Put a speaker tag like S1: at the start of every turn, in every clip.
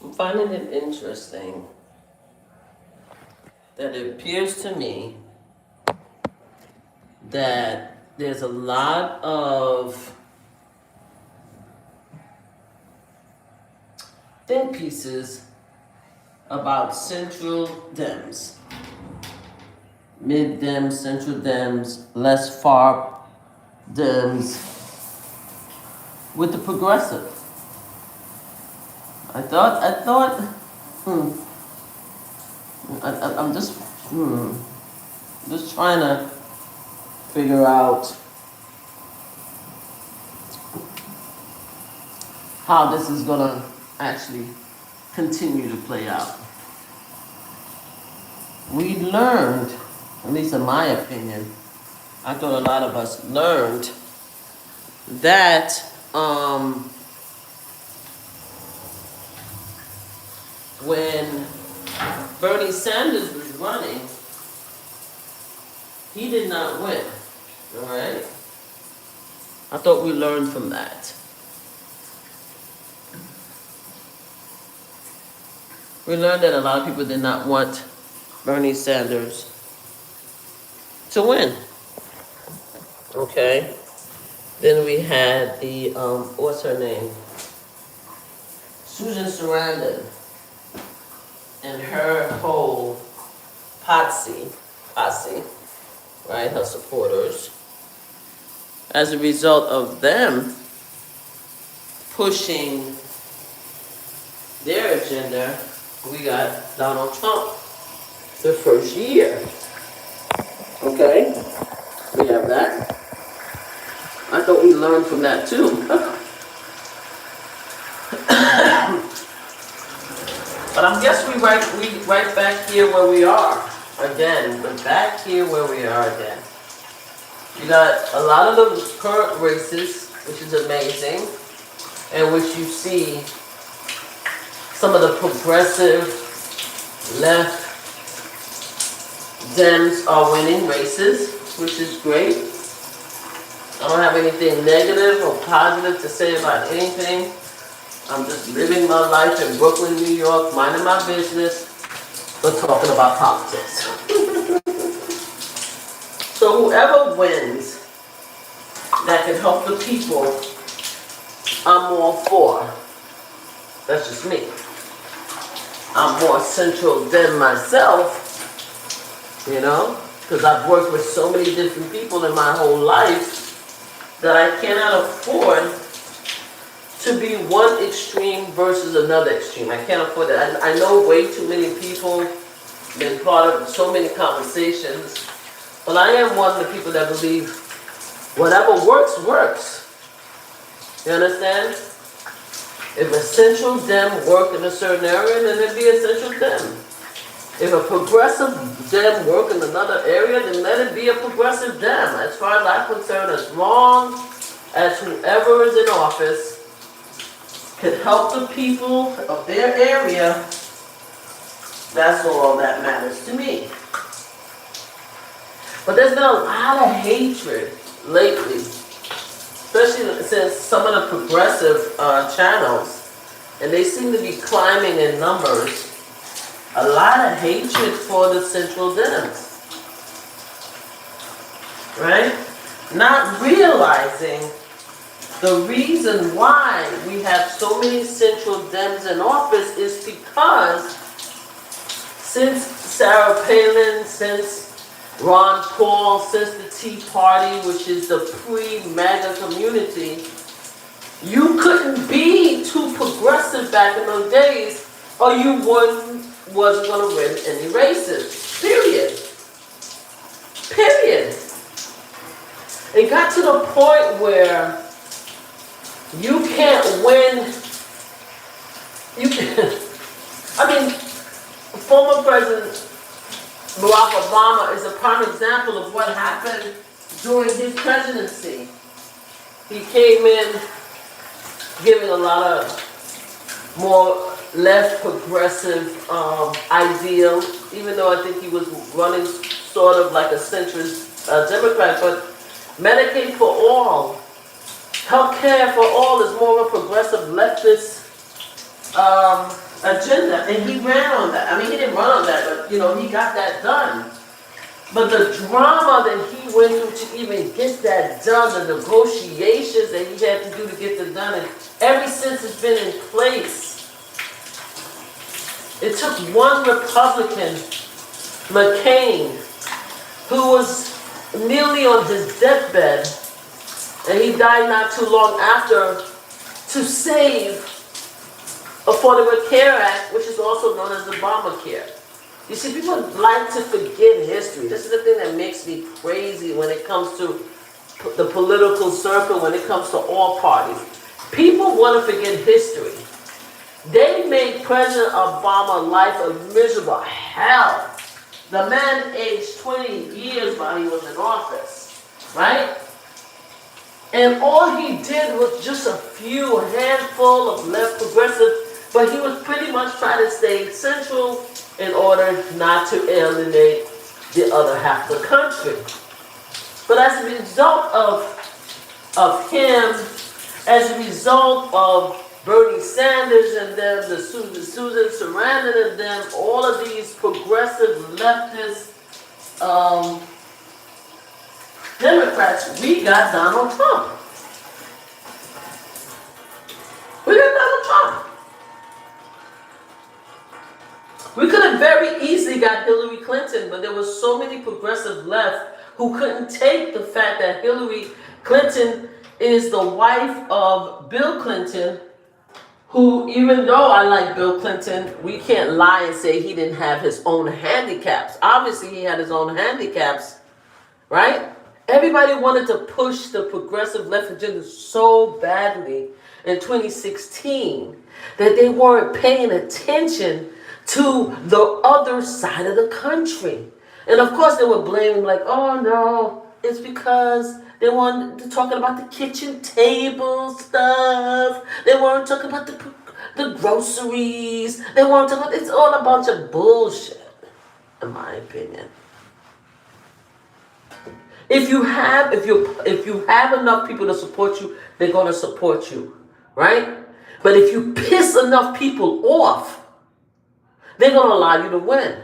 S1: I'm finding it interesting that it appears to me that there's a lot of think pieces about Central Dems, mid Dems, Central Dems, less far Dems, with the progressive. I thought, I'm just trying to figure out how this is gonna actually continue to play out. We learned, at least in my opinion, I thought a lot of us learned that when Bernie Sanders was running, he did not win. All right? I thought we learned from that. We learned that a lot of people did not want Bernie Sanders to win. Okay? Then we had the, what's her name? Susan Sarandon and her whole posse, right? Her supporters. As a result of them pushing their agenda, we got Donald Trump the first year. Okay? We have that. I thought we learned from that too. But I guess we right back here where we are again. We're back here where we are again. You got a lot of the current races, which is amazing, and which you see some of the progressive left Dems are winning races, which is great. I don't have anything negative or positive to say about anything. I'm just living my life in Brooklyn, New York, minding my business, but talking about politics. So whoever wins that can help the people, I'm all for. That's just me. I'm more Central Dem myself, you know, because I've worked with so many different people in my whole life that I cannot afford to be one extreme versus another extreme. I can't afford that. I know way too many people, been part of so many conversations, but I am one of the people that believe whatever works, works. You understand? If a Central Dem work in a certain area, then it'd be a Central Dem. If a progressive Dem work in another area, then let it be a progressive Dem. As far as I'm concerned, as long as whoever is in office can help the people of their area, that's all that matters to me. But there's been a lot of hatred lately, especially since some of the progressive channels, and they seem to be climbing in numbers, a lot of hatred for the Central Dems, right? Not realizing the reason why we have so many Central Dems in office is because since Sarah Palin, since Ron Paul, since the Tea Party, which is the pre-MAGA community, you couldn't be too progressive back in those days or you wasn't going to win any races. Period. Period. It got to the point where you can't win. Former President Barack Obama is a prime example of what happened during his presidency. He came in giving a lot of more left progressive ideal, even though I think he was running sort of like a centrist Democrat, but Medicaid for all, health care for all is more of a progressive leftist agenda, and he ran on that. I mean, he didn't run on that, but he got that done. But the drama that he went through to even get that done, the negotiations that he had to do to get that done, and ever since it's been in place. It took one Republican, McCain, who was nearly on his deathbed, and he died not too long after, to save Affordable Care Act, which is also known as Obamacare. You see, people like to forget history. This is the thing that makes me crazy when it comes to the political circle, when it comes to all parties. People want to forget history. They made President Obama life a miserable hell. The man aged 20 years while he was in office, right? And all he did was just a handful of left progressive, but he was pretty much trying to stay central in order not to alienate the other half of the country. But as a result of him, as a result of Bernie Sanders and them, the Susan Sarandon and them, all of these progressive leftist Democrats, we got Donald Trump. We got Donald Trump. We could have very easily got Hillary Clinton, but there was so many progressive left who couldn't take the fact that Hillary Clinton is the wife of Bill Clinton, who, even though I like Bill Clinton, we can't lie and say he didn't have his own handicaps. Obviously, he had his own handicaps, right? Everybody wanted to push the progressive left agenda so badly in 2016 that they weren't paying attention to the other side of the country. And of course, they were blaming like, oh no, it's because they weren't talking about the kitchen table stuff. They weren't talking about the groceries. They weren't talking about, it's all a bunch of bullshit, in my opinion. If you have enough people to support you, they're gonna support you, right? But if you piss enough people off, they're gonna allow you to win.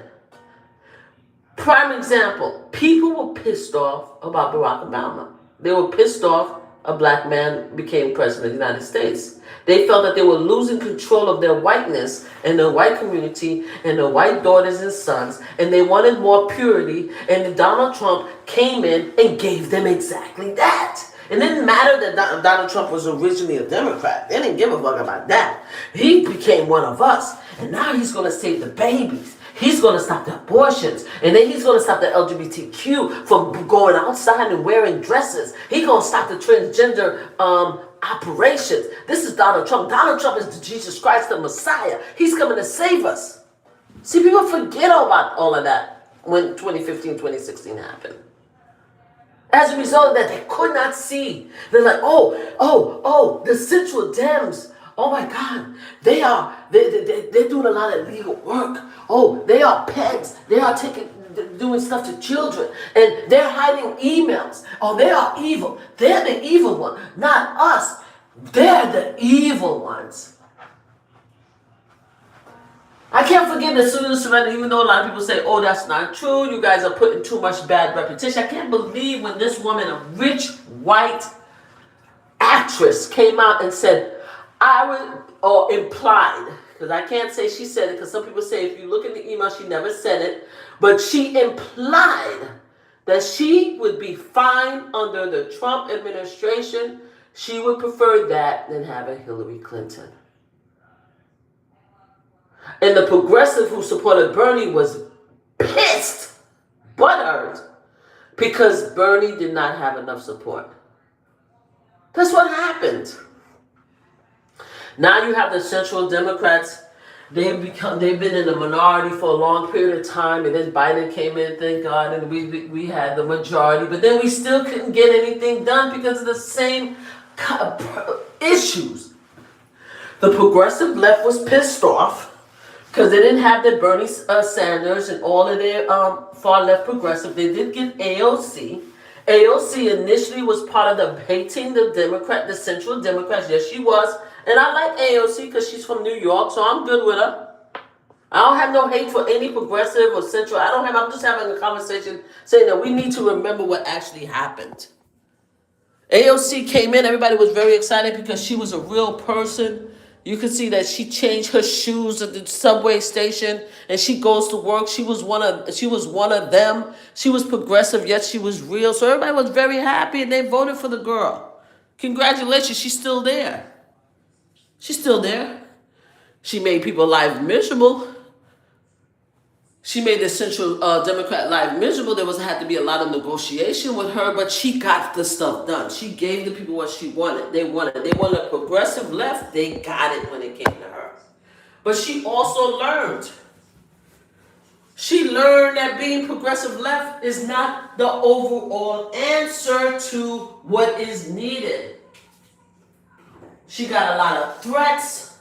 S1: Prime example, people were pissed off about Barack Obama. They were pissed off a black man became president of the United States. They felt that they were losing control of their whiteness and their white community and their white daughters and sons, and they wanted more purity, and Donald Trump came in and gave them exactly that. It didn't matter that Donald Trump was originally a Democrat. They didn't give a fuck about that. He became one of us, and now he's going to save the babies. He's going to stop the abortions. And then he's going to stop the LGBTQ from going outside and wearing dresses. He's going to stop the transgender operations. This is Donald Trump. Donald Trump is Jesus Christ, the Messiah. He's coming to save us. See, people forget about all of that when 2015, 2016 happened. As a result of that, they could not see. They're like, oh, the Central Dems. Oh my God, they're doing a lot of illegal work. Oh, they are pegs. They are doing stuff to children, and they're hiding emails. Oh, they are evil. They're the evil one, not us. They're the evil ones. I can't forget that Susan Sarandon, even though a lot of people say, oh, that's not true, you guys are putting too much bad reputation. I can't believe when this woman, a rich white actress, came out and said, or implied, because I can't say she said it, because some people say if you look in the email, she never said it, but she implied that she would be fine under the Trump administration. She would prefer that than having Hillary Clinton. And the progressive who supported Bernie was pissed, butthurt, because Bernie did not have enough support. That's what happened. Now you have the Central Democrats. They've been in the minority for a long period of time, and then Biden came in, thank God, and we had the majority. But then we still couldn't get anything done because of the same issues. The progressive left was pissed off because they didn't have the Bernie Sanders and all of their far left progressive. They did get AOC. AOC initially was part of the hating the Central Democrats. Yes, she was. And I like AOC because she's from New York, so I'm good with her. I don't have no hate for any progressive or central. I'm just having a conversation saying that we need to remember what actually happened. AOC came in, everybody was very excited because she was a real person. You could see that she changed her shoes at the subway station and she goes to work. She was one of them. She was progressive, yet she was real. So everybody was very happy and they voted for the girl. Congratulations, she's still there. She's still there. She made people's lives miserable. She made the Central Democrat life miserable. There had to be a lot of negotiation with her, but she got the stuff done. She gave the people what she wanted. They wanted a progressive left. They got it when it came to her. But she also learned. She learned that being progressive left is not the overall answer to what is needed. She got a lot of threats.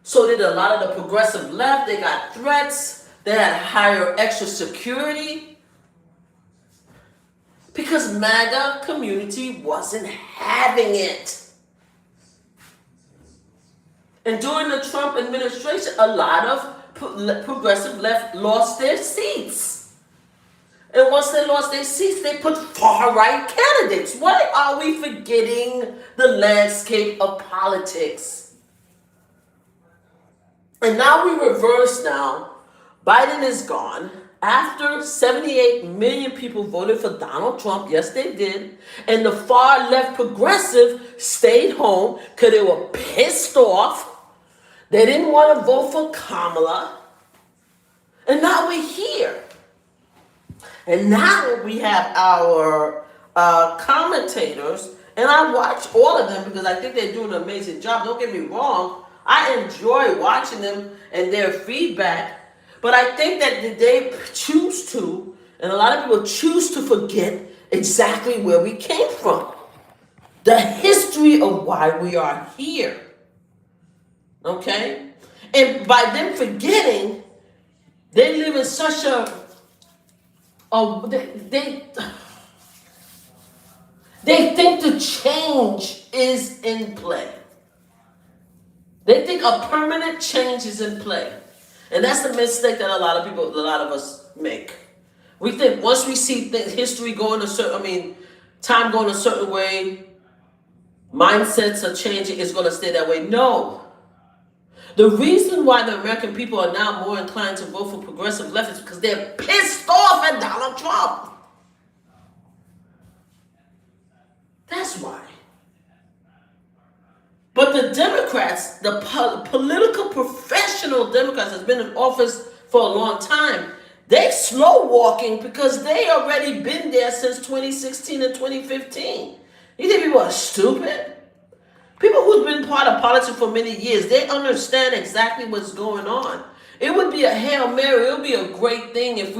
S1: So did a lot of the progressive left. They got threats. They had higher extra security because MAGA community wasn't having it. And during the Trump administration, a lot of progressive left lost their seats. And once they lost their seats, they put far-right candidates. Why are we forgetting the landscape of politics? And now we reverse now. Biden is gone. After 78 million people voted for Donald Trump, yes they did, and the far left progressive stayed home because they were pissed off. They didn't want to vote for Kamala. And now we're here. And now we have our commentators, and I watch all of them because I think they're doing an amazing job. Don't get me wrong. I enjoy watching them and their feedback. But I think that they choose to, and a lot of people choose to forget exactly where we came from. The history of why we are here. Okay? And by them forgetting, they live in such they think the change is in play. They think a permanent change is in play. And that's the mistake that a lot of us make. We think once we see history going time going a certain way, mindsets are changing, it's going to stay that way. No. The reason why the American people are now more inclined to vote for progressive left is because they're pissed off at Donald Trump. That's why. But the Democrats, the political professional Democrats that's been in office for a long time, they slow walking because they already been there since 2016 and 2015. You think people are stupid? People who've been part of politics for many years, they understand exactly what's going on. It would be a Hail Mary. It would be a great thing if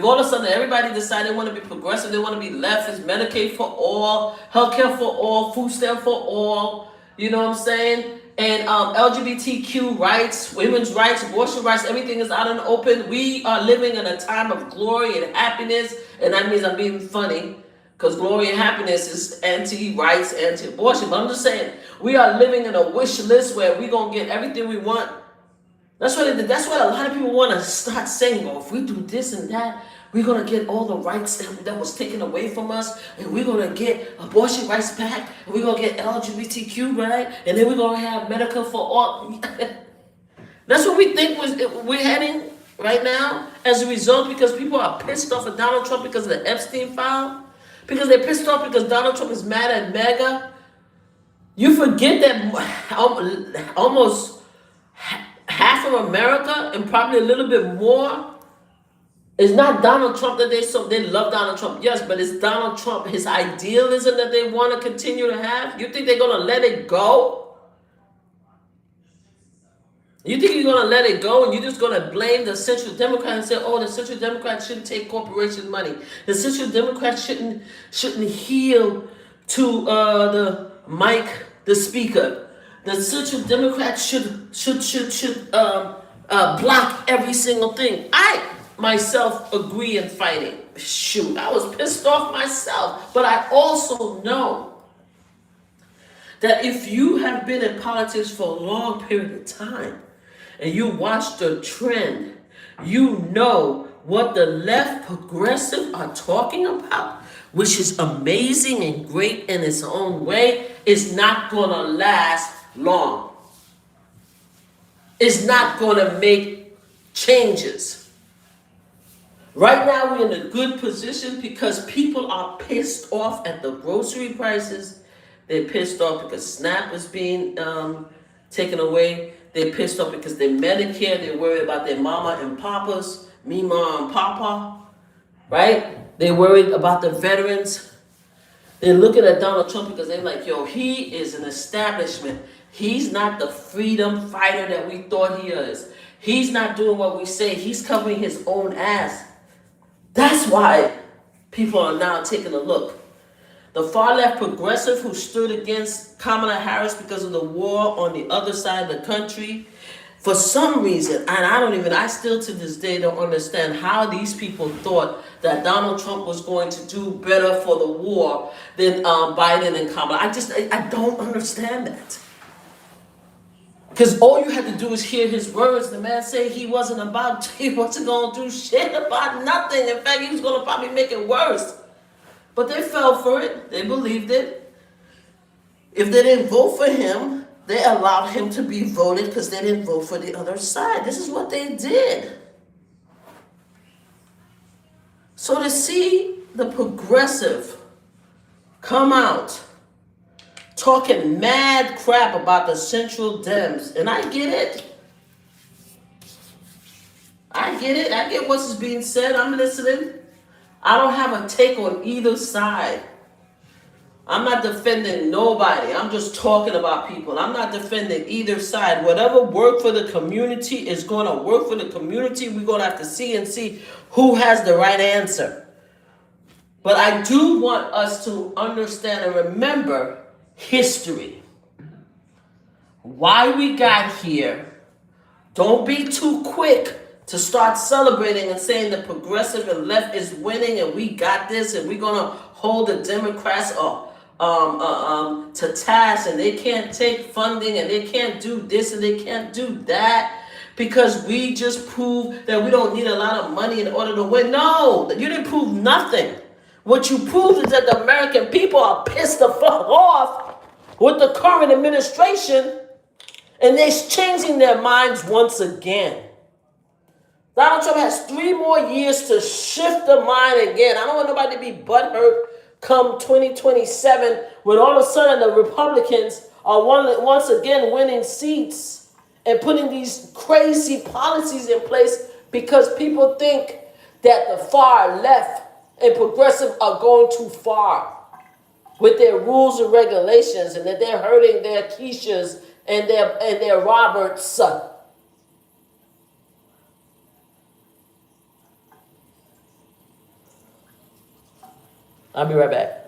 S1: all of a sudden everybody decided they want to be progressive, they want to be leftist, Medicaid for all, healthcare for all, food stamp for all. You know what I'm saying? And LGBTQ rights, women's rights, abortion rights, everything is out in the open. We are living in a time of glory and happiness. And that means I'm being funny because glory and happiness is anti-rights, anti-abortion. But I'm just saying, we are living in a wish list where we're going to get everything we want. That's what a lot of people want to start saying. Oh, if we do this and that, we're going to get all the rights that was taken away from us, and we're going to get abortion rights back, and we're going to get LGBTQ right, and then we're going to have medical for all. That's what we think we're heading right now as a result, because people are pissed off at Donald Trump because of the Epstein file, because they're pissed off because Donald Trump is mad at MAGA. You forget that almost half of America, and probably a little bit more, it's not Donald Trump that they love Donald Trump, yes, but it's Donald Trump, his idealism that they want to continue to have. You think they're going to let it go? You think you're going to let it go and you're just going to blame the Central Democrats and say, oh, the Central Democrats shouldn't take corporation money. The Central Democrats shouldn't heel to the speaker. The Central Democrats should block every single thing. I myself agree in fighting. Shoot, I was pissed off myself. But I also know that if you have been in politics for a long period of time and you watch the trend you know what the left progressive are talking about, which is amazing and great in its own way, is not gonna last long. It's not gonna make changes. Right now, we're in a good position because people are pissed off at the grocery prices. They're pissed off because SNAP is being taken away. They're pissed off because their Medicare, they're worried about their mama and papas, Mima and Papa, right? They're worried about the veterans. They're looking at Donald Trump because they're like, yo, he is an establishment. He's not the freedom fighter that we thought he is. He's not doing what we say. He's covering his own ass. That's why people are now taking a look. The far left progressive who stood against Kamala Harris because of the war on the other side of the country, for some reason, and I still to this day don't understand how these people thought that Donald Trump was going to do better for the war than Biden and Kamala. I don't understand that. Because all you had to do is hear his words. The man said he wasn't going to do shit about nothing. In fact, he was going to probably make it worse. But they fell for it. They believed it. If they didn't vote for him, they allowed him to be voted because they didn't vote for the other side. This is what they did. So to see the progressive come out talking mad crap about the Central Dems, and I get it. I get what's being said. I'm listening. I don't have a take on either side. I'm not defending nobody. I'm just talking about people. I'm not defending either side. Whatever worked for the community is going to work for the community. We're going to have to see who has the right answer. But I do want us to understand and remember history. Why we got here. Don't be too quick to start celebrating and saying the progressive and left is winning and we got this and we're going to hold the Democrats to task and they can't take funding and they can't do this and they can't do that because we just proved that we don't need a lot of money in order to win. No, you didn't prove nothing. What you proved is that the American people are pissed the fuck off with the current administration and they're changing their minds once again. Donald Trump has 3 more years to shift the mind again. I don't want nobody to be butthurt come 2027 when all of a sudden the Republicans are once again winning seats and putting these crazy policies in place because people think that the far left and progressive are going too far with their rules and regulations and that they're hurting their Keishas and their Roberts. I'll be right back.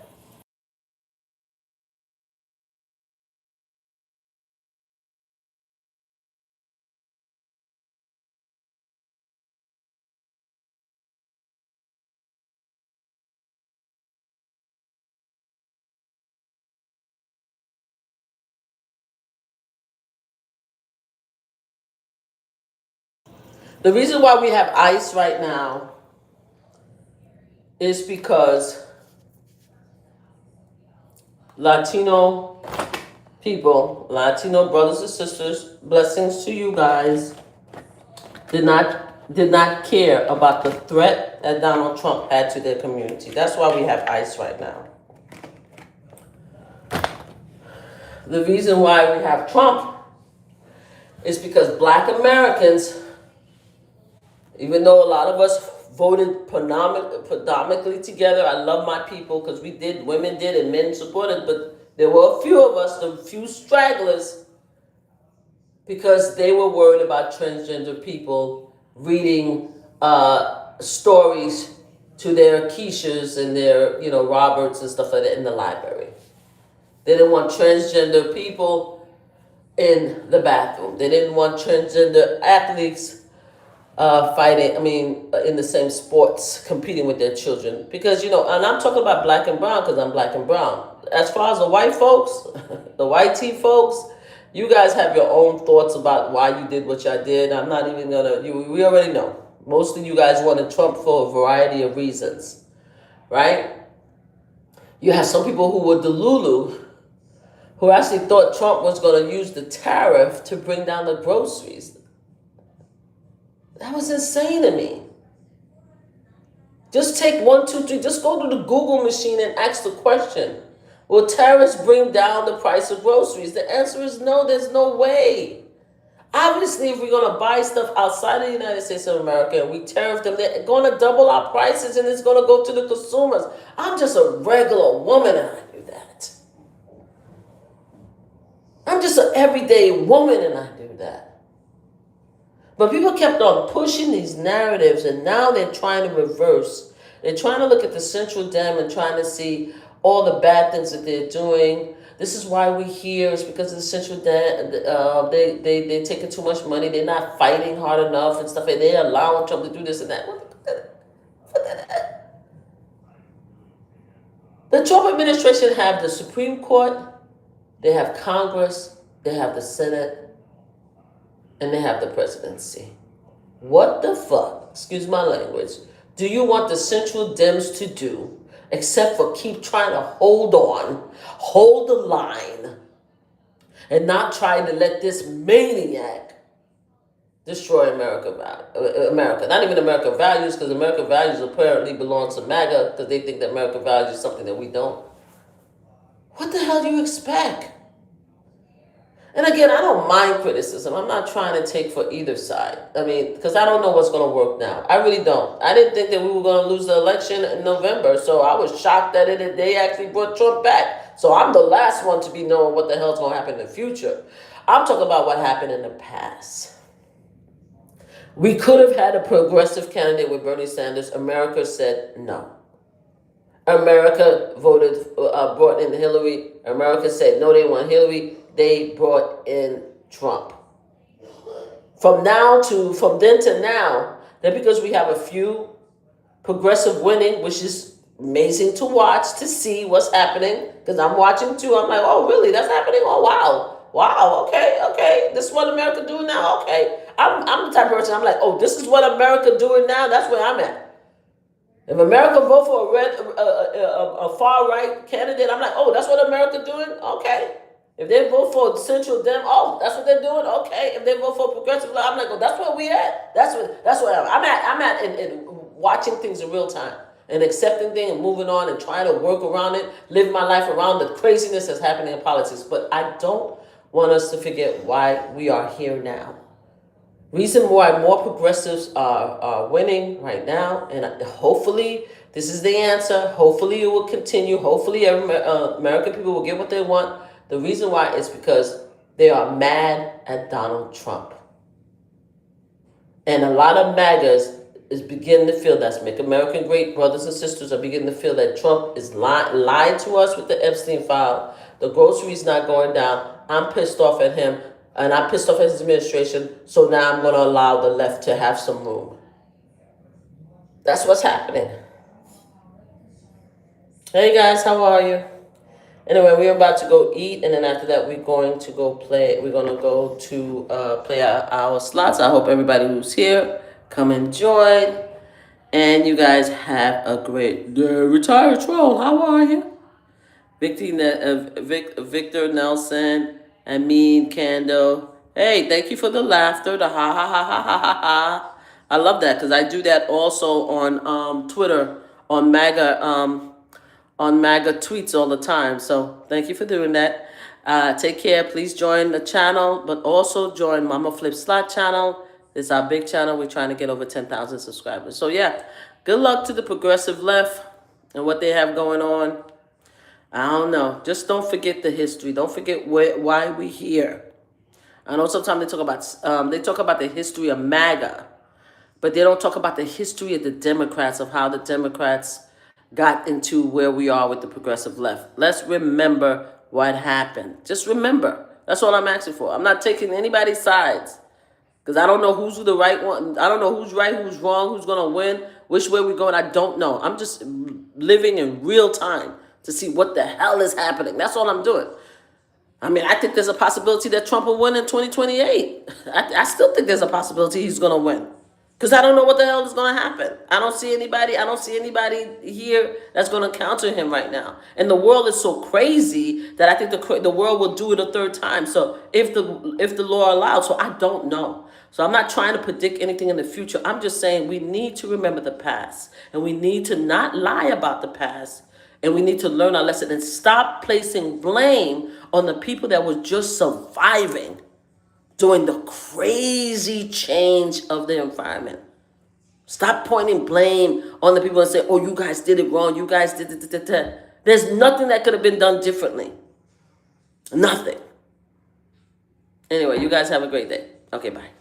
S1: The reason why we have ICE right now is because Latino people, Latino brothers and sisters, blessings to you guys, did not care about the threat that Donald Trump had to their community. That's why we have ICE right now. The reason why we have Trump is because Black Americans, even though a lot of us voted predominantly together, I love my people because women did and men supported, but there were a few of us, the few stragglers, because they were worried about transgender people reading stories to their Keishas and their, Roberts and stuff like that in the library. They didn't want transgender people in the bathroom. They didn't want transgender athletes fighting, in the same sports, competing with their children. Because, and I'm talking about Black and brown because I'm Black and brown. As far as the white folks, the white tea folks, you guys have your own thoughts about why you did what y'all did. I'm not even we already know. Most of you guys wanted Trump for a variety of reasons, right? You have some people who were delulu, who actually thought Trump was going to use the tariff to bring down the groceries. That was insane to me. Just take 1, 2, 3, just go to the Google machine and ask the question, will tariffs bring down the price of groceries? The answer is no, there's no way. Obviously, if we're going to buy stuff outside of the United States of America and we tariff them, they're going to double our prices and it's going to go to the consumers. I'm just a regular woman and I do that. I'm just an everyday woman and I do that. But people kept on pushing these narratives and now they're trying to reverse. They're trying to look at the Central Dem and trying to see all the bad things that they're doing. This is why we're here. It's because of the Central Dem. They're taking too much money. They're not fighting hard enough and stuff. And they're allowing Trump to do this and that. The Trump administration have the Supreme Court, they have Congress, they have the Senate, and they have the presidency. What the fuck, excuse my language, do you want the Central Dems to do except for keep trying to hold on, hold the line, and not trying to let this maniac destroy America? Not even American values, because American values apparently belong to MAGA because they think that American values is something that we don't. What the hell do you expect? And again, I don't mind criticism. I'm not trying to take for either side. I mean, because I don't know what's going to work now. I really don't. I didn't think that we were going to lose the election in November, so I was shocked that they actually brought Trump back. So I'm the last one to be knowing what the hell's going to happen in the future. I'm talking about what happened in the past. We could have had a progressive candidate with Bernie Sanders. America said no. America brought in Hillary. America said no, they want Hillary. They brought in Trump. From then to now, that because we have a few progressive winning, which is amazing to watch, to see what's happening, because I'm watching too. I'm like, oh, really? That's happening? Oh, wow, okay. This is what America doing now? Okay. I'm the type of person, I'm like, oh, this is what America doing now? That's where I'm at. If America vote for a far-right candidate, I'm like, oh, that's what America doing? Okay. If they vote for Central Dem, oh, that's what they're doing? Okay. If they vote for progressive, I'm like, oh, that's where we at? That's where I'm at in watching things in real time and accepting things and moving on and trying to work around it, live my life around the craziness that's happening in politics. But I don't want us to forget why we are here now. Reason why more progressives are winning right now, and hopefully this is the answer. Hopefully it will continue. Hopefully American people will get what they want. The reason why is because they are mad at Donald Trump. And a lot of MAGAs is beginning to feel, that's Make America Great, brothers and sisters are beginning to feel that Trump is lied to us with the Epstein file. The groceries not going down. I'm pissed off at him. And I'm pissed off at his administration, so now I'm going to allow the left to have some room. That's what's happening. Hey guys, how are you? Anyway, we're about to go eat, and then after that, we're going to go play. We're going to go to play our slots. I hope everybody who's here come and join. And you guys have a great day. Retired Troll, how are you? Victor Nelson. Amin, Kando. Hey, thank you for the laughter, the ha ha ha ha ha ha ha. I love that because I do that also on Twitter, on MAGA tweets all the time. So thank you for doing that. Take care. Please join the channel, but also join Mama Flip Slot channel. It's our big channel. We're trying to get over 10,000 subscribers. So yeah, good luck to the progressive left and what they have going on. I don't know. Just don't forget the history. Don't forget why we're here. I know sometimes they talk about the history of MAGA, but they don't talk about the history of the Democrats, of how the Democrats got into where we are with the progressive left. Let's remember what happened. Just remember. That's all I'm asking for. I'm not taking anybody's sides because I don't know who's the right one. I don't know who's right, who's wrong, who's going to win, which way we're going. I don't know. I'm just living in real time to see what the hell is happening. That's all I'm doing. I mean, I think there's a possibility that Trump will win in 2028. I still think there's a possibility he's going to win. Because I don't know what the hell is going to happen. I don't see anybody here that's going to counter him right now. And the world is so crazy that I think the world will do it a third time. So if the law allows, so I don't know. So I'm not trying to predict anything in the future. I'm just saying we need to remember the past. And we need to not lie about the past. And we need to learn our lesson and stop placing blame on the people that were just surviving during the crazy change of the environment. Stop pointing blame on the people and say, oh, you guys did it wrong. You guys did it. There's nothing that could have been done differently. Nothing. Anyway, you guys have a great day. Okay, bye.